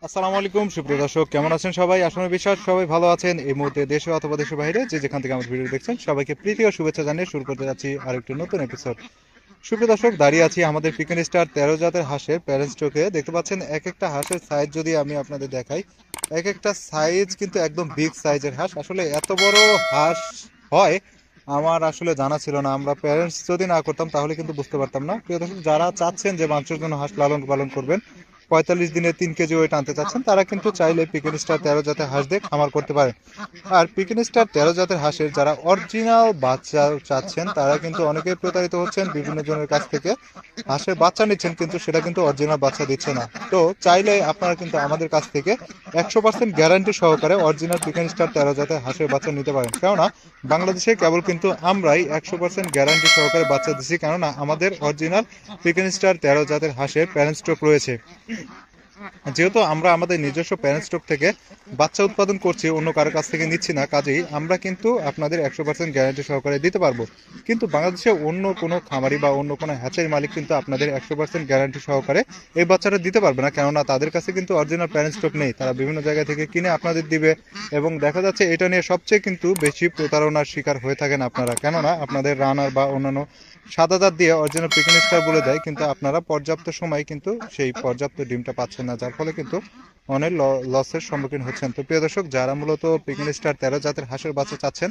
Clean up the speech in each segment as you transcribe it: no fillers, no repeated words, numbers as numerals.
আসসালামু আলাইকুম সুপ্রিয় দর্শক, কেমন আছেন সবাই? আসলে বিশ্বাস সবাই ভালো আছেন। এই মুহূর্তে দেশে অথবা দেশের বাইরে যে যেখান থেকে আমার ভিডিও দেখছেন সবাইকে প্রীতি ও শুভেচ্ছা জানিয়ে শুরু করতে যাচ্ছি আরেকটি নতুন এপিসোড। সুপ্রিয় দর্শক, দাঁড়িয়ে আছি আমাদের পিকন স্টার 13 জাতের হাঁসের প্যারেন্টস স্টকে। দেখতে পাচ্ছেন এক একটা হাঁসের সাইজ যদি আমি আপনাদের দেখাই, এক একটা সাইজ কিন্তু একদম বিগ সাইজের হাঁস। আসলে এত বড় হাঁস হয় আমার আসলে জানা ছিল না। আমরা প্যারেন্টস যদি না করতাম তাহলে কিন্তু বুঝতে পারতাম না। প্রিয় দর্শক, যারা চাচ্ছেন যে মাংসের জন্য হাঁস লালন পালন করবেন, 45 দিনে 3 কেজি ওয়েট আনতে চাচ্ছেন, তারা কিন্তু চাইলে পিকেন স্টার 13 জাতের হাঁস দিয়ে খামার করতে পারেন। আর পিকেন স্টার 13 জাতের হাঁসের যারা অরিজিনাল বাচ্চা চাচ্ছেন তারা কিন্তু অনেকেই প্রতারিত হচ্ছেন বিভিন্ন জনের কাছ থেকে। হাঁসের বাচ্চা নিচ্ছেন কিন্তু সেটা কিন্তু অরিজিনাল বাচ্চা দিচ্ছে না। তো চাইলে আপনারা কিন্তু আমাদের কাছ থেকে 100% গ্যারান্টি সহকারে অরিজিনাল পিকেন স্টার 13 জাতের হাঁসের বাচ্চা নিতে পারেন। কেননা বাংলাদেশে কেবল কিন্তু আমরাই 100% গ্যারান্টি সহকারে বাচ্চা দিচ্ছি, কেননা আমাদের অরিজিনাল পিকেন স্টার 13 জাতের হাঁসের প্যারেন্ট স্টক রয়েছে। যেহেতু আমরা আমাদের নিজস্ব প্যারেন্ট স্টক থেকে বাচ্চা উৎপাদন করছি, অন্য কারো কাছ থেকে নিচ্ছি না, কাজেই আমরা কিন্তু আপনাদের 100% গ্যারান্টি সহকারে দিতে পারবো। কিন্তু বাংলাদেশে অন্য কোনো খামারি বা অন্য কোনো হ্যাচারি মালিক কিন্তু আপনাদের 100% গ্যারান্টি সহকারে এই বাচ্চাটা দিতে পারবে না, কেননা তাদের কাছে কিন্তু অরিজিনাল প্যারেন্ট স্টক নেই। তারা বিভিন্ন জায়গা থেকে কিনে আপনাদের দিবে এবং দেখা যাচ্ছে এটা নিয়ে সবচেয়ে কিন্তু বেশি প্রতারণার শিকার হয়ে থাকেন আপনারা, কেননা আপনাদের রানার বা অন্যান্য সাদা দাঁত দিয়ে অরিজিনাল পিকন স্টার বলে দেয়, কিন্তু আপনারা পর্যাপ্ত সময় কিন্তু সেই পর্যাপ্ত ডিমটা পাচ্ছেন না, যার ফলে কিন্তু অনেক লসের সম্মুখীন হচ্ছেন। তো প্রিয় দর্শক, যারা মূলত পিকন স্টার 13 জাতের হাঁসের বাচ্চা চাচ্ছেন,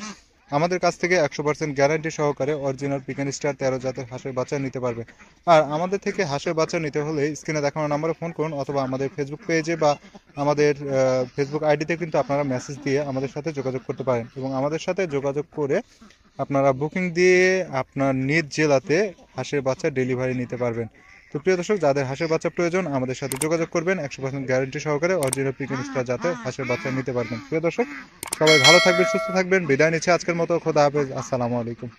আমাদের কাছ থেকে 100% গ্যারান্টি সহকারে অরিজিনাল পিকন স্টার 13 জাতের হাঁসের বাচ্চা নিতে পারবে। আর আমাদের থেকে হাঁসের বাচ্চা নিতে হলে স্ক্রিনে দেখানো নম্বরে ফোন করুন, অথবা আমাদের ফেসবুক পেজে বা আমাদের ফেসবুক আইডিতে কিন্তু আপনারা মেসেজ দিয়ে আমাদের সাথে যোগাযোগ করতে পারেন এবং আমাদের সাথে যোগাযোগ করে আপনারা বুকিং দিয়ে আপনার নিজ জেলাতে হাঁসের বাচ্চা ডেলিভারি নিতে পারবেন। তো প্রিয় দর্শক, যাদের হাঁসের বাচ্চা প্রয়োজন আমাদের সাথে যোগাযোগ করবেন, 100% গ্যারান্টি সহকারে অরিজিনাল পিকন স্টার জাতের হাঁসের বাচ্চা নিতে পারবেন। প্রিয় দর্শক, সবাই ভালো থাকবেন, সুস্থ থাকবেন। বিদায় নিচ্ছে আজকের মতো। খোদা হাফেজ। আসসালামু আলাইকুম।